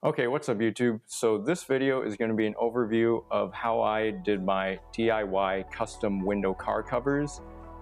Okay, what's up YouTube? So this video is going to be an overview of how I did my DIY custom window car covers.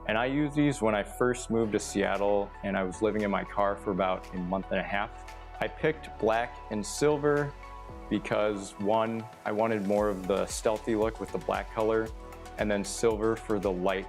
And I used these when I first moved to Seattle and I was living in my car for about a month and a half. I picked black and silver because one, I wanted more of the stealthy look with the black color, and then silver for the light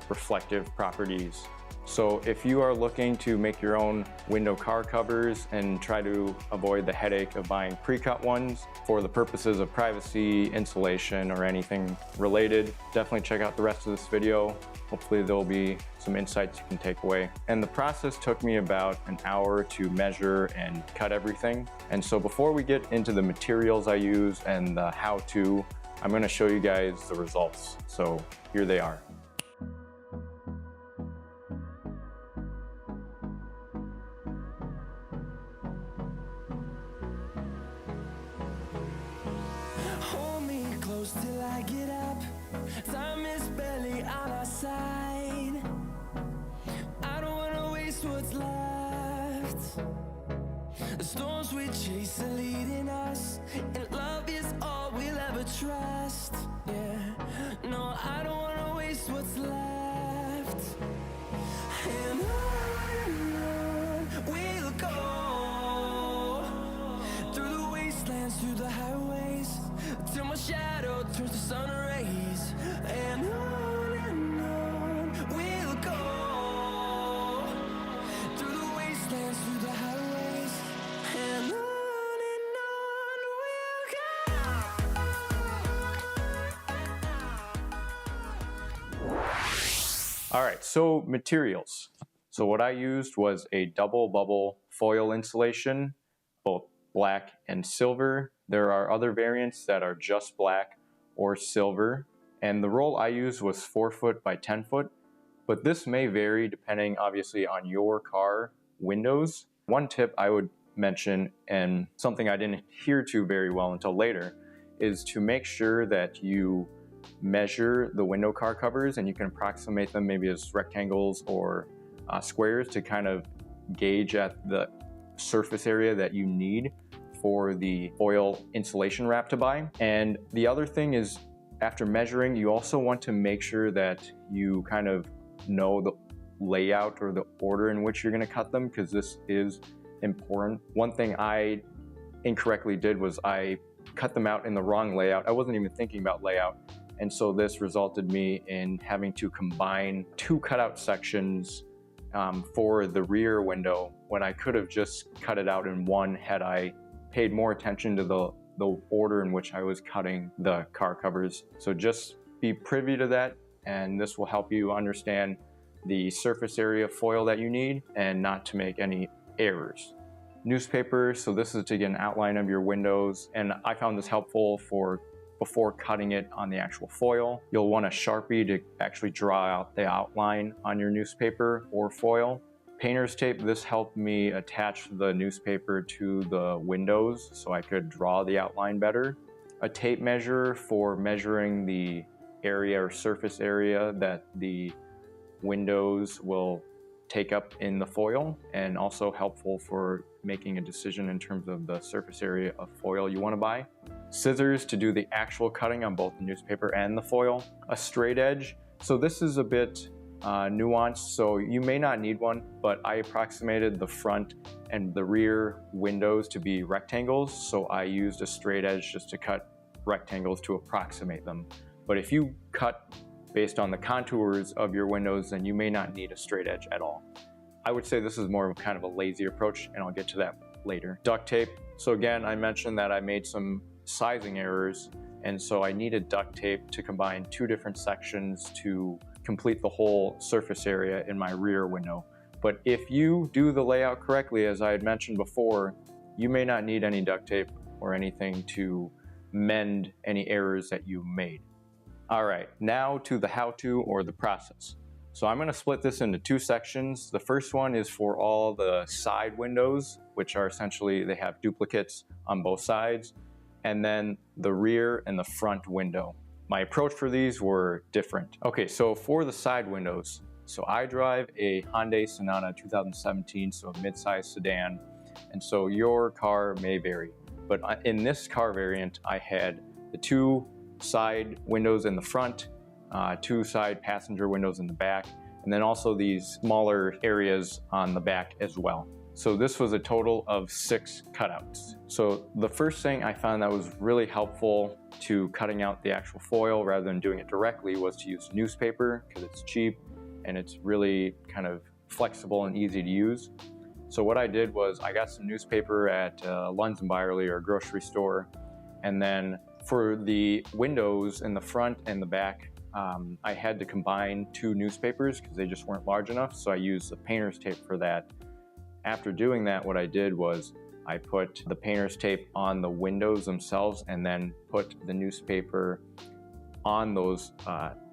reflective properties. So if you are looking to make your own window car covers and try to avoid the headache of buying pre-cut ones for the purposes of privacy, insulation, or anything related, definitely check out the rest of this video. Hopefully there'll be some insights you can take away. And the process took me about an hour to measure and cut everything. And so before we get into the materials I use and the how-to, I'm going to show you guys the results. So here they are. Till I get up, time is barely on our side. I don't wanna waste what's left. The storms we chase are leading us, and love is all we'll ever trust. Yeah, no, I don't wanna waste what's left. And on we'll go, through the wastelands, through the highways, till my shadow turns to sun rays. And on we'll go, through the wastelands, through the highways, and on we'll go. All right, so materials. So what I used was a double bubble foil insulation, both black and silver. There are other variants that are just black or silver, and the roll I used was 4 foot by 10 foot, but this may vary depending obviously on your car windows. One tip I would mention, and something I didn't adhere to very well until later, is to make sure that you measure the window car covers, and you can approximate them maybe as rectangles or squares to kind of gauge at the surface area that you need for the foil insulation wrap to buy. And the other thing is, after measuring, you also want to make sure that you kind of know the layout or the order in which you're going to cut them, because this is important. One thing I incorrectly did was I cut them out in the wrong layout. I wasn't even thinking about layout, and so this resulted me in having to combine two cutout sections for the rear window, when I could have just cut it out in one had I paid more attention to the order in which I was cutting the car covers. So just be privy to that, and this will help you understand the surface area foil that you need and not to make any errors. Newspaper, so this is to get an outline of your windows, and I found this helpful for before cutting it on the actual foil. You'll want a Sharpie to actually draw out the outline on your newspaper or foil. Painter's tape, this helped me attach the newspaper to the windows so I could draw the outline better. A tape measure for measuring the area or surface area that the windows will take up in the foil, and also helpful for making a decision in terms of the surface area of foil you want to buy. Scissors to do the actual cutting on both the newspaper and the foil. A straight edge, so this is a bit nuanced, so you may not need one, but I approximated the front and the rear windows to be rectangles, so I used a straight edge just to cut rectangles to approximate them. But if you cut based on the contours of your windows, then you may not need a straight edge at all. I would say this is more of a kind of a lazy approach, and I'll get to that later. Duct tape, so again, I mentioned that I made some sizing errors, and so I needed duct tape to combine two different sections to complete the whole surface area in my rear window. But if you do the layout correctly, as I had mentioned before, you may not need any duct tape or anything to mend any errors that you made. All right, now to the how-to or the process. So I'm going to split this into two sections. The first one is for all the side windows, which are essentially, they have duplicates on both sides, and then the rear and the front window. My approach for these were different. Okay, so for the side windows, so I drive a Hyundai Sonata 2017, so a mid-size sedan, and so your car may vary. But in this car variant, I had the 2 side windows in the front, 2 side passenger windows in the back, and then also these smaller areas on the back as well. So this was a total of 6 cutouts. So the first thing I found that was really helpful to cutting out the actual foil rather than doing it directly was to use newspaper, because it's cheap and it's really kind of flexible and easy to use. So what I did was I got some newspaper at Lunds & Byerly or a grocery store, and then for the windows in the front and the back, I had to combine 2 newspapers because they just weren't large enough, so I used the painter's tape for that. After doing that, what I did was I put the painter's tape on the windows themselves and then put the newspaper on those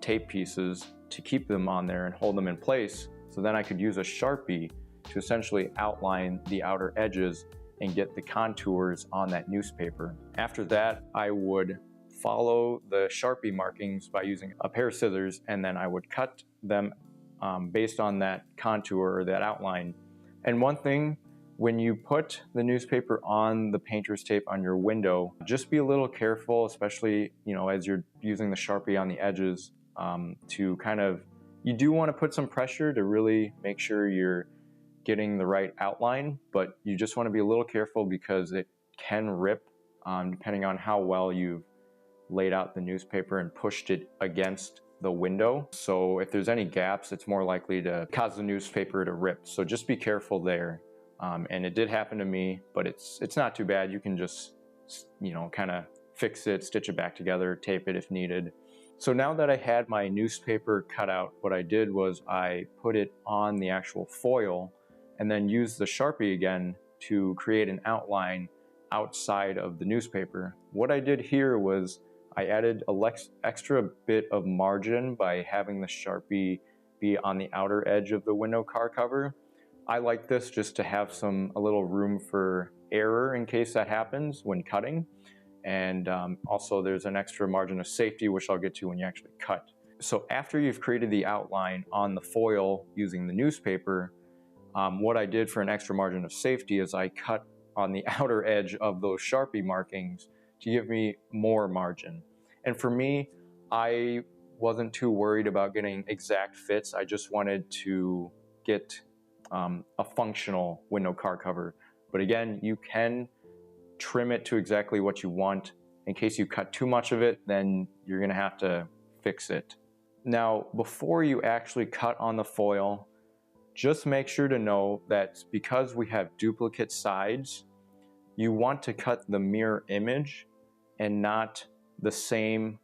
tape pieces to keep them on there and hold them in place. So then I could use a Sharpie to essentially outline the outer edges and get the contours on that newspaper. After that, I would follow the Sharpie markings by using a pair of scissors, and then I would cut them based on that contour or that outline. And one thing, when you put the newspaper on the painter's tape on your window, just be a little careful, especially, you know, as you're using the Sharpie on the edges, to kind of, you do want to put some pressure to really make sure you're getting the right outline, but you just want to be a little careful because it can rip depending on how well you've laid out the newspaper and pushed it against the window. So if there's any gaps, it's more likely to cause the newspaper to rip. So just be careful there. And it did happen to me, but it's not too bad. You can just, you know, kind of fix it, stitch it back together, tape it if needed. So now that I had my newspaper cut out, what I did was I put it on the actual foil and then used the Sharpie again to create an outline outside of the newspaper. What I did here was I added an extra bit of margin by having the Sharpie be on the outer edge of the window car cover. I like this just to have a little room for error in case that happens when cutting. And also there's an extra margin of safety, which I'll get to when you actually cut. So after you've created the outline on the foil using the newspaper, what I did for an extra margin of safety is I cut on the outer edge of those Sharpie markings to give me more margin. And for me, I wasn't too worried about getting exact fits. I just wanted to get a functional window car cover. But again, you can trim it to exactly what you want. In case you cut too much of it, then you're gonna have to fix it. Now, before you actually cut on the foil, just make sure to know that because we have duplicate sides, you want to cut the mirror image and not the same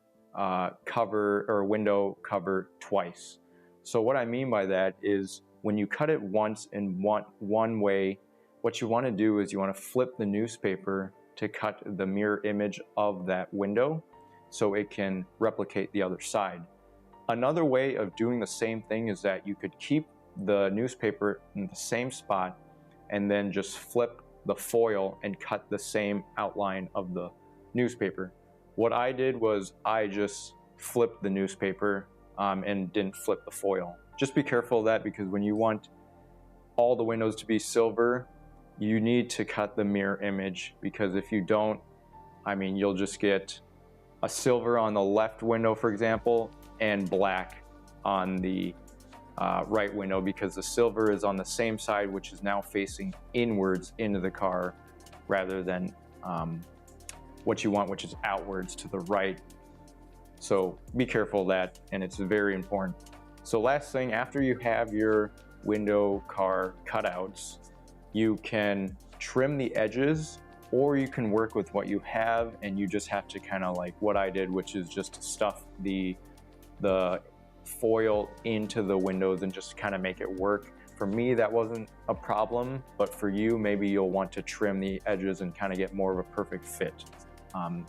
cover or window cover twice. So what I mean by that is when you cut it once in one way, what you want to do is you want to flip the newspaper to cut the mirror image of that window so it can replicate the other side. Another way of doing the same thing is that you could keep the newspaper in the same spot and then just flip the foil and cut the same outline of the newspaper. What I did was I just flipped the newspaper and didn't flip the foil. Just be careful of that, because when you want all the windows to be silver, you need to cut the mirror image, because if you don't, I mean, you'll just get a silver on the left window, for example, and black on the right window, because the silver is on the same side, which is now facing inwards into the car rather than what you want, which is outwards to the right. So be careful of that, and it's very important. So last thing, after you have your window car cutouts, you can trim the edges, or you can work with what you have, and you just have to kind of like what I did, which is just to stuff the foil into the windows and just kind of make it work. For me, that wasn't a problem, but for you, maybe you'll want to trim the edges and kind of get more of a perfect fit.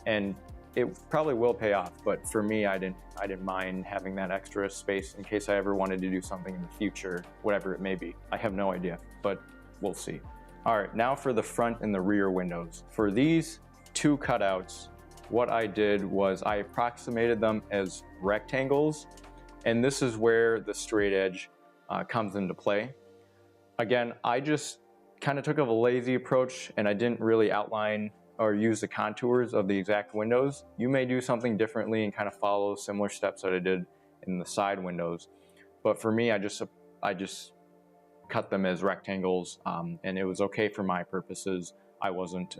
And it probably will pay off, but for me, I didn't mind having that extra space in case I ever wanted to do something in the future, whatever it may be. I have no idea, but we'll see. All right, now for the front and the rear windows. For these 2 cutouts, what I did was I approximated them as rectangles, and this is where the straight edge comes into play. Again, I just kind of took a lazy approach, and I didn't really outline or use the contours of the exact windows, you may do something differently and kind of follow similar steps that I did in the side windows. But for me, I just cut them as rectangles, and it was okay for my purposes. I wasn't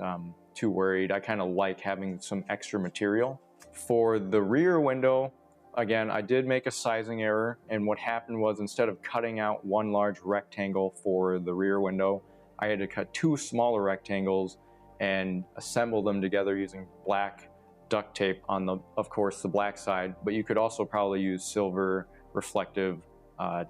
too worried. I kind of like having some extra material. For the rear window, again, I did make a sizing error, and what happened was instead of cutting out one large rectangle for the rear window, I had to cut two smaller rectangles and assemble them together using black duct tape on the, of course, the black side, but you could also probably use silver reflective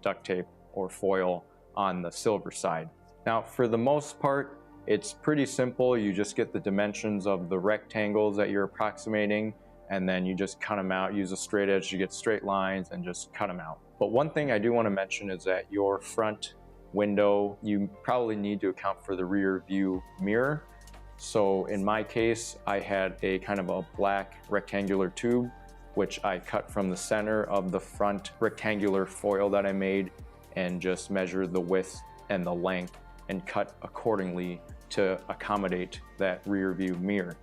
duct tape or foil on the silver side. Now, for the most part, it's pretty simple. You just get the dimensions of the rectangles that you're approximating, and then you just cut them out, use a straight edge to get straight lines, and just cut them out. But one thing I do want to mention is that your front window, you probably need to account for the rear view mirror. So in my case, I had a kind of a black rectangular tube, which I cut from the center of the front rectangular foil that I made, and just measured the width and the length and cut accordingly to accommodate that rear view mirror.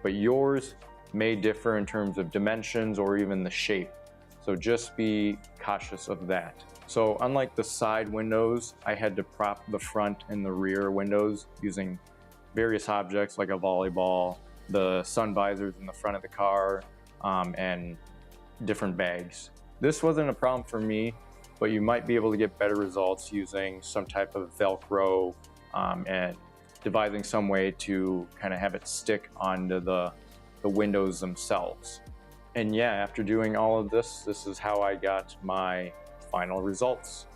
But yours may differ in terms of dimensions or even the shape, so just be cautious of that. So unlike the side windows, I had to prop the front and the rear windows using various objects like a volleyball, the sun visors in the front of the car, and different bags. This wasn't a problem for me, but you might be able to get better results using some type of Velcro and devising some way to kind of have it stick onto the windows themselves. And yeah, after doing all of this, this is how I got my final results.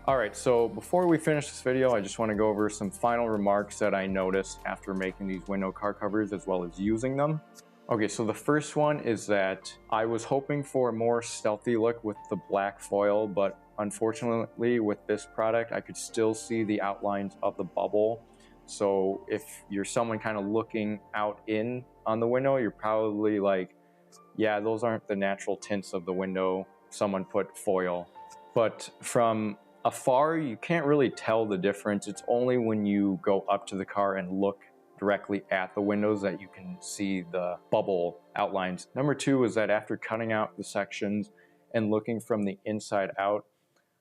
All right, so before we finish this video, I just want to go over some final remarks that I noticed after making these window car covers as well as using them. Okay, so the first one is that I was hoping for a more stealthy look with the black foil, but unfortunately with this product, I could still see the outlines of the bubble. So if you're someone kind of looking out in on the window, you're probably like, yeah, those aren't the natural tints of the window. Someone put foil. But from afar, you can't really tell the difference. It's only when you go up to the car and look directly at the windows that you can see the bubble outlines. Number two is that after cutting out the sections and looking from the inside out,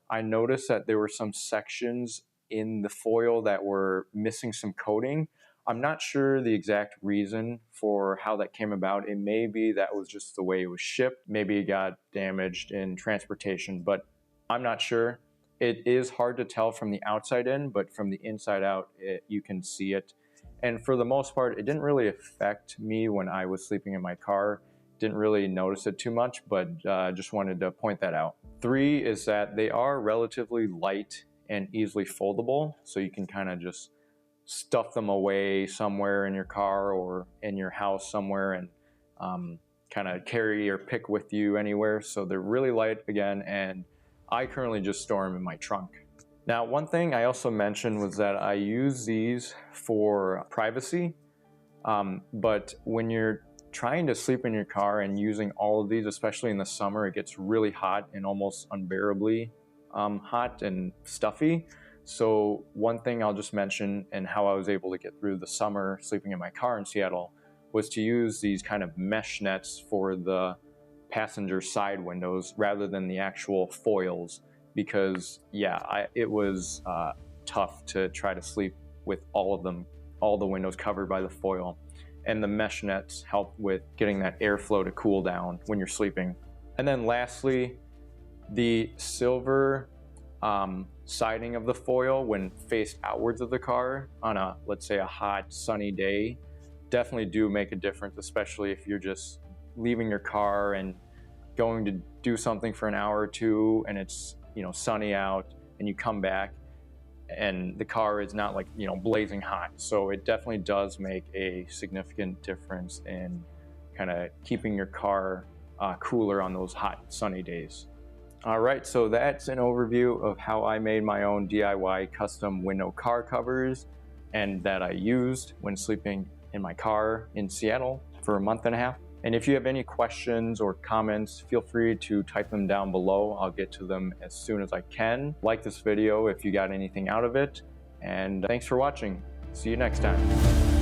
I noticed that there were some sections in the foil that were missing some coating. I'm not sure the exact reason for how that came about. It may be that was just the way it was shipped. Maybe it got damaged in transportation, but I'm not sure. It is hard to tell from the outside in, but from the inside out, you can see it. And for the most part, it didn't really affect me when I was sleeping in my car. Didn't really notice it too much, but just wanted to point that out. Three is that they are relatively light and easily foldable, so you can kind of just stuff them away somewhere in your car or in your house somewhere and kind of carry or pick with you anywhere. So they're really light again, and I currently just store them in my trunk. Now, one thing I also mentioned was that I use these for privacy, but when you're trying to sleep in your car and using all of these, especially in the summer, it gets really hot and almost unbearably hot and stuffy. So one thing I'll just mention, and how I was able to get through the summer sleeping in my car in Seattle, was to use these kind of mesh nets for the passenger side windows rather than the actual foils, because yeah, it was tough to try to sleep with all the windows covered by the foil, and the mesh nets help with getting that airflow to cool down when you're sleeping. And then lastly, the silver siding of the foil when faced outwards of the car on a, let's say, a hot sunny day, definitely do make a difference, especially if you're just leaving your car and going to do something for an hour or two and it's, you know, sunny out, and you come back and the car is not like, you know, blazing hot. So it definitely does make a significant difference in kind of keeping your car cooler on those hot sunny days. All right, so that's an overview of how I made my own DIY custom window car covers and that I used when sleeping in my car in Seattle for a month and a half. And if you have any questions or comments, feel free to type them down below. I'll get to them as soon as I can. Like this video if you got anything out of it. And thanks for watching. See you next time.